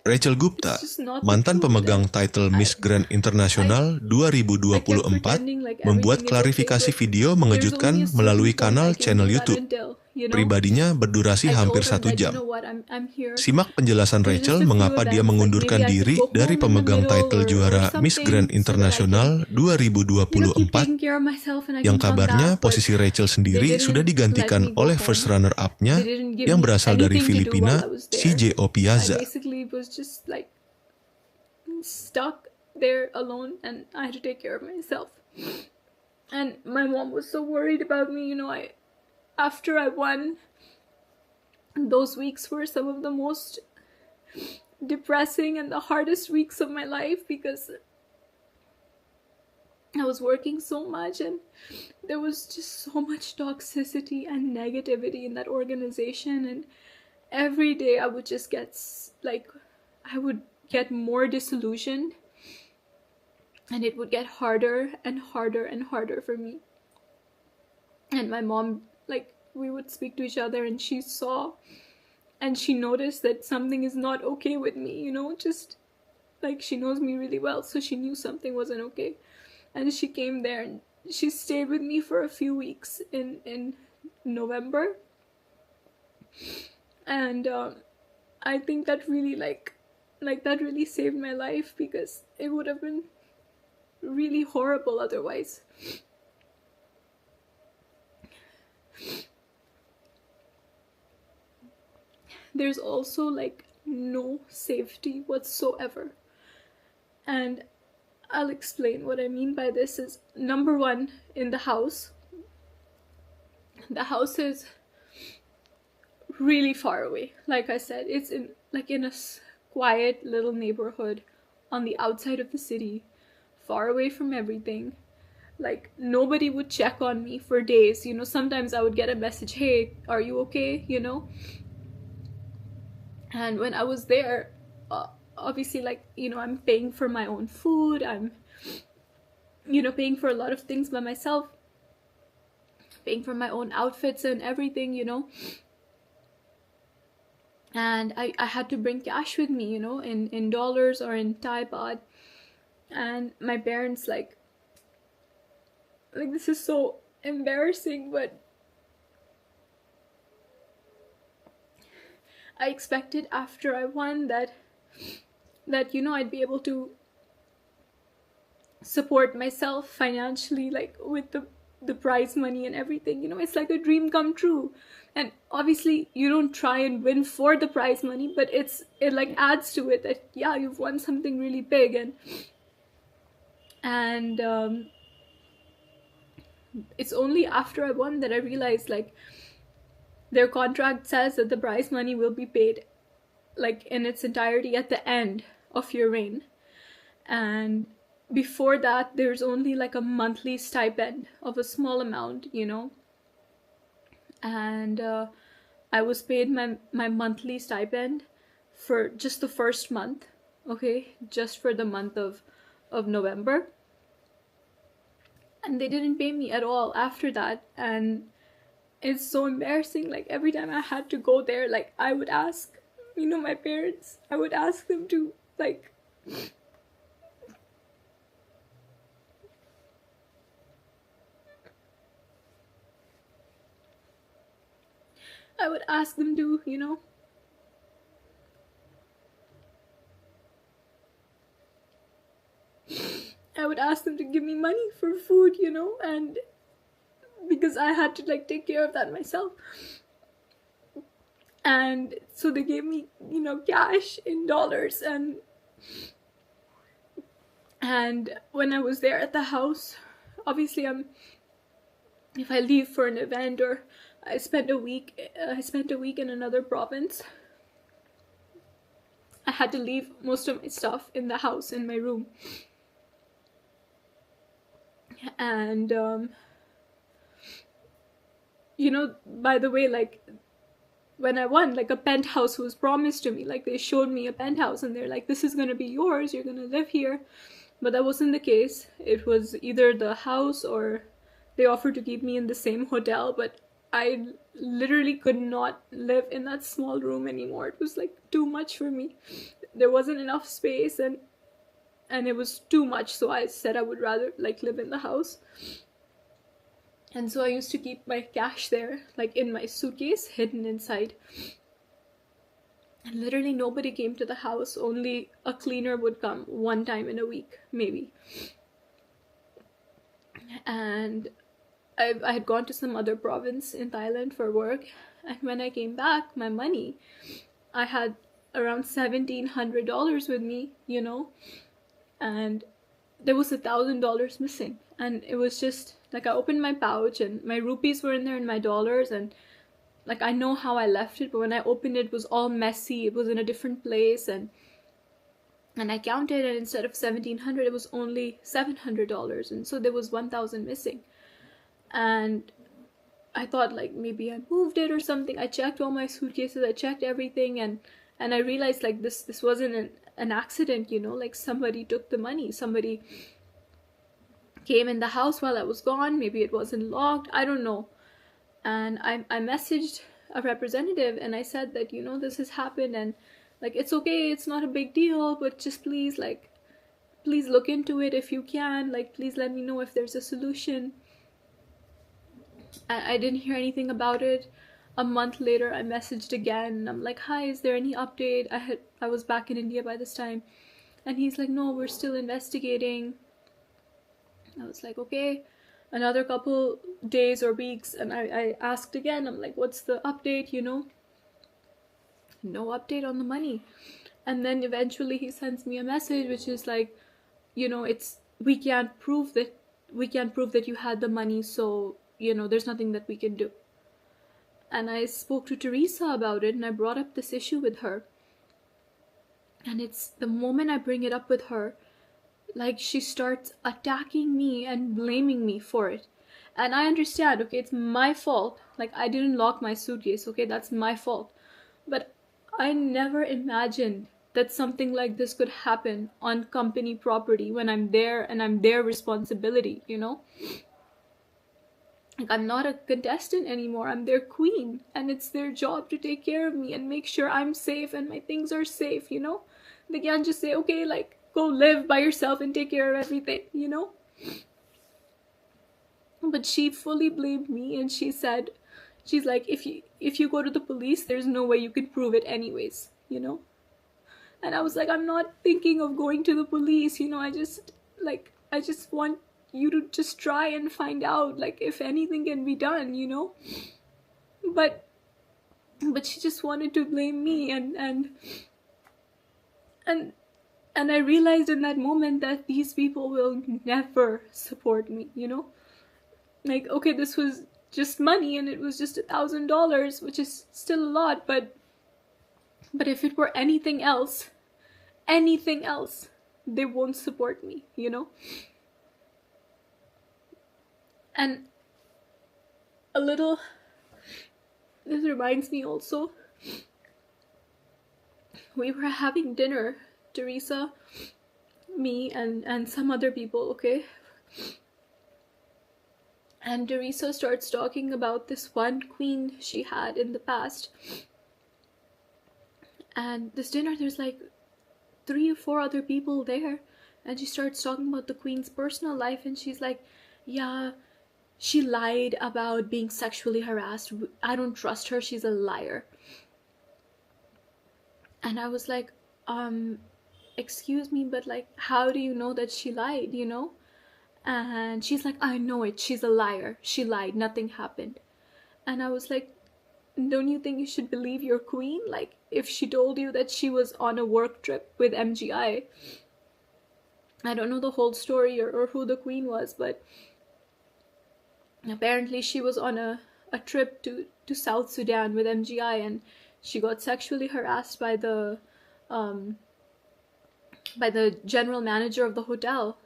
Rachel Gupta, It's just not the mantan truth. pemegang And title Miss Grand International I kept 2024, pretending like membuat everything is okay, klarifikasi but video there's only a mengejutkan certain melalui point kanal I can channel do that YouTube. until, Pribadinya berdurasi I hampir told him 1 that, you jam. know what, I'm here. Simak penjelasan There's just Rachel a few mengapa dia events, like mengundurkan maybe I could diri go dari home in the pemegang middle title or juara Miss Grand something so that I can, International keep 2024 taking care of myself and I yang can come kabarnya back. But posisi Rachel they sendiri sudah didn't let digantikan me go oleh first home. They runner-up-nya didn't give yang me berasal dari anything to do while Filipina, I was there. I Opiaza. basically was just like stuck there alone, and I had to take care of myself. And my mom was so worried about me. After I won, those weeks were some of the most depressing and the hardest weeks of my life, because I was working so much and there was just so much toxicity and negativity in that organization, and every day I would just get I would get more disillusioned, and it would get harder and harder and harder for me. And my mom, we would speak to each other, and she saw and she noticed that something is not okay with me, just she knows me really well, so she knew something wasn't okay. And she came there and she stayed with me for a few weeks in November. And I think that really that really saved my life, because it would have been really horrible otherwise. There's also no safety whatsoever. And I'll explain what I mean by this. Is number one, in the house is really far away. Like I said, it's in a quiet little neighborhood on the outside of the city, far away from everything. Nobody would check on me for days. Sometimes I would get a message, hey, are you okay? And when I was there, obviously, I'm paying for my own food, I'm paying for a lot of things by myself, paying for my own outfits and everything, and I had to bring cash with me, in dollars or in Thai baht. And my parents, this is so embarrassing, but I expected after I won that I'd be able to support myself financially, with the prize money and everything. It's like a dream come true. And obviously you don't try and win for the prize money, but it adds to it that, yeah, you've won something really big. And it's only after I won that I realized, their contract says that the prize money will be paid in its entirety at the end of your reign. And before that, there's only a monthly stipend of a small amount, and I was paid my monthly stipend for just the first month, okay, just for the month of November. And they didn't pay me at all after that. And it's so embarrassing. Every time I had to go there, I would ask, my parents, I would ask them to, I would ask them to, I would ask them to give me money for food, and because I had to take care of that myself. And so they gave me, cash in dollars. And when I was there at the house, obviously if I leave for an event, or I spent a week in another province, I had to leave most of my stuff in the house, in my room. And by the way, when I won, a penthouse was promised to me. They showed me a penthouse, and they're like, this is gonna be yours, you're gonna live here. But that wasn't the case. It was either the house, or they offered to keep me in the same hotel, but I literally could not live in that small room anymore. It was too much for me. there wasn't enough space, and it was too much, so I said I would rather like live in the house. And so I used to keep my cash there, like in my suitcase, hidden inside. And literally nobody came to the house. Only a cleaner would come one time in a week, maybe. And I had gone to some other province in Thailand for work. And when I came back, my money, I had around $1,700 with me, you know. And there was $1,000 missing. And it was just, like, I opened my pouch and my rupees were in there and my dollars, and like, I know how I left it, but when I opened it, it was all messy. It was in a different place, and I counted, and instead of $1,700, it was only $700, and so there was $1,000 missing. And I thought, like, maybe I moved it or something. I checked all my suitcases, I checked everything, and I realized, like, this wasn't an accident, you know, like somebody took the money. Somebody came in the house while I was gone. Maybe it wasn't locked. I don't know. And I messaged a representative and I said that, you know, this has happened, and like, it's okay, it's not a big deal, but just please, like, please look into it if you can. Like, please let me know if there's a solution. I didn't hear anything about it. A month later, I messaged again. I'm like, hi, is there any update? I was back in India by this time. And he's like, no, we're still investigating. I was like, okay. Another couple days or weeks, and I asked again. I'm like, what's the update, you know? No update on the money. And then eventually he sends me a message which is like, you know, we can't prove that you had the money, so, you know, there's nothing that we can do. And I spoke to Teresa about it, and I brought up this issue with her. And it's the moment I bring it up with her, like, she starts attacking me and blaming me for it. And I understand, okay, it's my fault. Like, I didn't lock my suitcase, okay, that's my fault. But I never imagined that something like this could happen on company property when I'm there and I'm their responsibility, you know? Like, I'm not a contestant anymore, I'm their queen. And it's their job to take care of me and make sure I'm safe and my things are safe, you know? They can't just say, okay, like, go live by yourself and take care of everything, you know? But she fully blamed me, and she said, she's like, if you go to the police, there's no way you can prove it anyways, you know? And I was like, I'm not thinking of going to the police, you know? I just want you to just try and find out, like, if anything can be done, you know? But she just wanted to blame me, and I realized in that moment that these people will never support me, you know? Like, okay, this was just money, and it was just $1,000, which is still a lot, but if it were anything else, they won't support me, you know? And this reminds me also, we were having dinner, Teresa, me, and some other people, okay? And Teresa starts talking about this one queen she had in the past. And this dinner, there's like 3 or 4 other people there. And she starts talking about the queen's personal life. And she's like, yeah, she lied about being sexually harassed. I don't trust her. She's a liar. And I was like, excuse me, but like, how do you know that she lied, you know? And she's like, I know it, she's a liar, she lied, nothing happened. And I was like, don't you think you should believe your queen? Like, if she told you that she was on a work trip with MGI, I don't know the whole story or who the queen was, but apparently she was on a trip to South Sudan with MGI, and she got sexually harassed by the general manager of the hotel.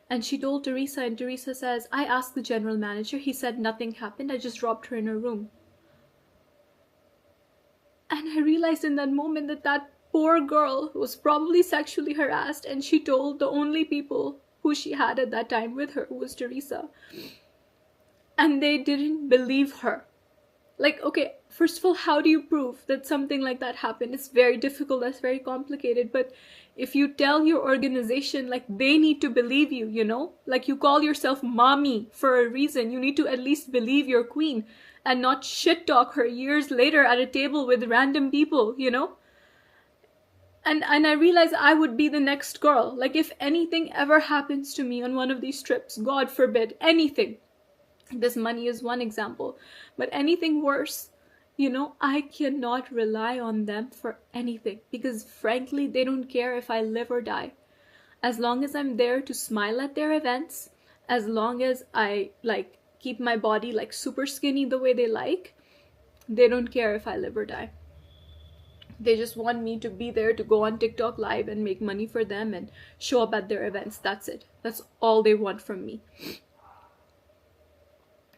And she told Teresa, and Teresa says, I asked the general manager, he said nothing happened, I just dropped her in her room. And I realized in that moment that poor girl was probably sexually harassed, and she told the only people who she had at that time with her was Teresa. And they didn't believe her. Like, okay, first of all, how do you prove that something like that happened? It's very difficult, that's very complicated. But if you tell your organization, like, they need to believe you, you know, like, you call yourself mommy for a reason, you need to at least believe your queen and not shit talk her years later at a table with random people, you know. And I realize I would be the next girl. Like, if anything ever happens to me on one of these trips, God forbid, anything, this money is one example, but anything worse, you know, I cannot rely on them for anything, because frankly, they don't care if I live or die. As long as I'm there to smile at their events, as long as I like keep my body like super skinny the way they like, they don't care if I live or die. They just want me to be there to go on TikTok live and make money for them and show up at their events. That's it. That's all they want from me.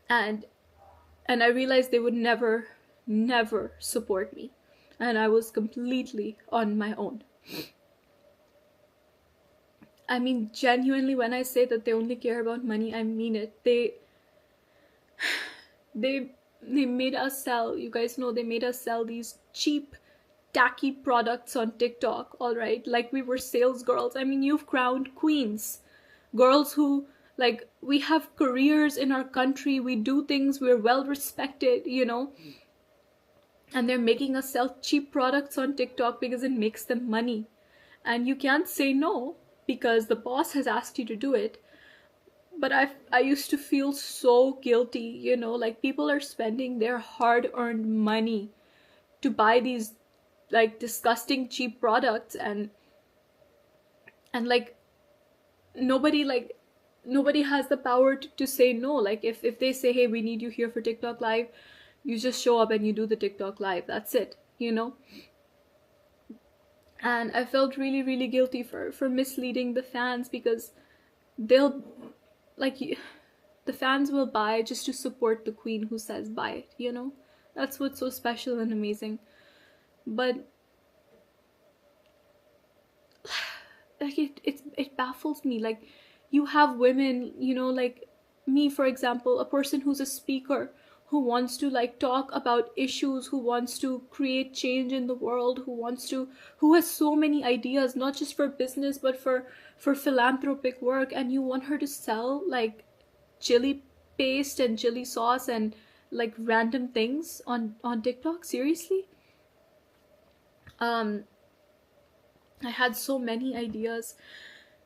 And I realized they would never support me, and I was completely on my own. I mean, genuinely, when I say that they only care about money, I mean it. They made us sell, you guys know, they made us sell these cheap, tacky products on TikTok, all right? Like we were sales girls. I mean, you've crowned queens, girls who, like, we have careers in our country, we do things, we're well respected, you know, and they're making us sell cheap products on TikTok because it makes them money. And you can't say no because the boss has asked you to do it. But I used to feel so guilty, you know, like people are spending their hard-earned money to buy these like disgusting cheap products, and like nobody has the power to say no. Like if they say, hey, we need you here for TikTok live, you just show up and you do the TikTok live. That's it, you know. And I felt really, really guilty for misleading the fans, because they'll the fans will buy just to support the queen who says buy it, you know. That's what's so special and amazing. But like it baffles me. Like, you have women, you know, like me, for example, a person who's a speaker, who wants to like talk about issues, who wants to create change in the world, who has so many ideas, not just for business but for philanthropic work, and you want her to sell like chili paste and chili sauce and like random things on TikTok? Seriously? I had so many ideas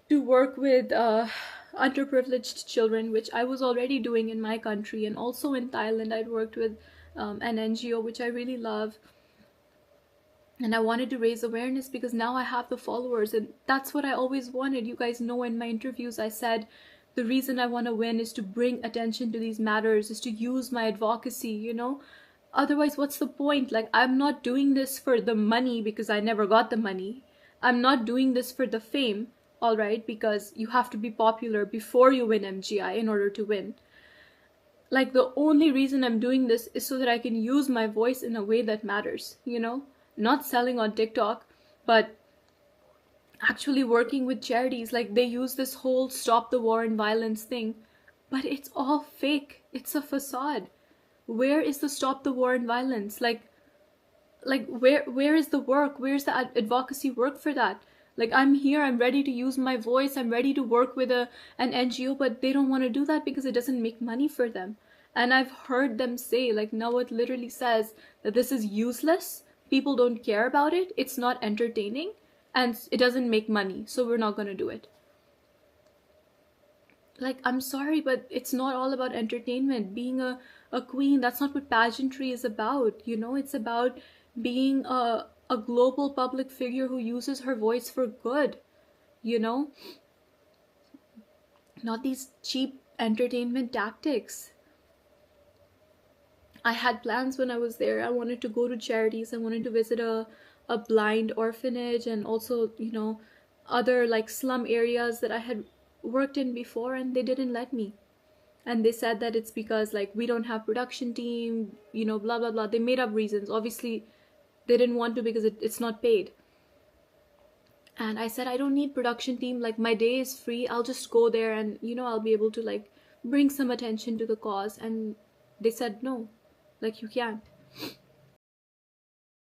to work with underprivileged children, which I was already doing in my country, and also in Thailand I'd worked with an NGO which I really love, and I wanted to raise awareness because now I have the followers, and that's what I always wanted. You guys know, in my interviews I said the reason I want to win is to bring attention to these matters, is to use my advocacy, you know. Otherwise, what's the point? Like, I'm not doing this for the money because I never got the money. I'm not doing this for the fame, all right, because you have to be popular before you win MGI in order to win. Like, the only reason I'm doing this is so that I can use my voice in a way that matters, you know? Not selling on TikTok, but actually working with charities. Like, they use this whole stop the war and violence thing, but it's all fake. It's a facade. Where is the stop the war and violence? Like where is the work? Where's the advocacy work for that? Like, I'm here, I'm ready to use my voice, I'm ready to work with an NGO, but they don't want to do that because it doesn't make money for them. And I've heard them say, like, now it literally says that this is useless, people don't care about it, it's not entertaining, and it doesn't make money, so we're not going to do it. Like, I'm sorry, but it's not all about entertainment. Being a queen, that's not what pageantry is about, you know. It's about being a global public figure who uses her voice for good, you know. Not these cheap entertainment tactics. I had plans when I was there. I wanted to go to charities. I wanted to visit a blind orphanage, and also, you know, other like slum areas that I had worked in before, and they didn't let me. And they said that it's because like we don't have production team, you know, blah blah blah. They made up reasons. Obviously they didn't want to because it's not paid. And I said, I don't need production team, like my day is free, I'll just go there and, you know, I'll be able to like bring some attention to the cause. And they said no. Like, you can.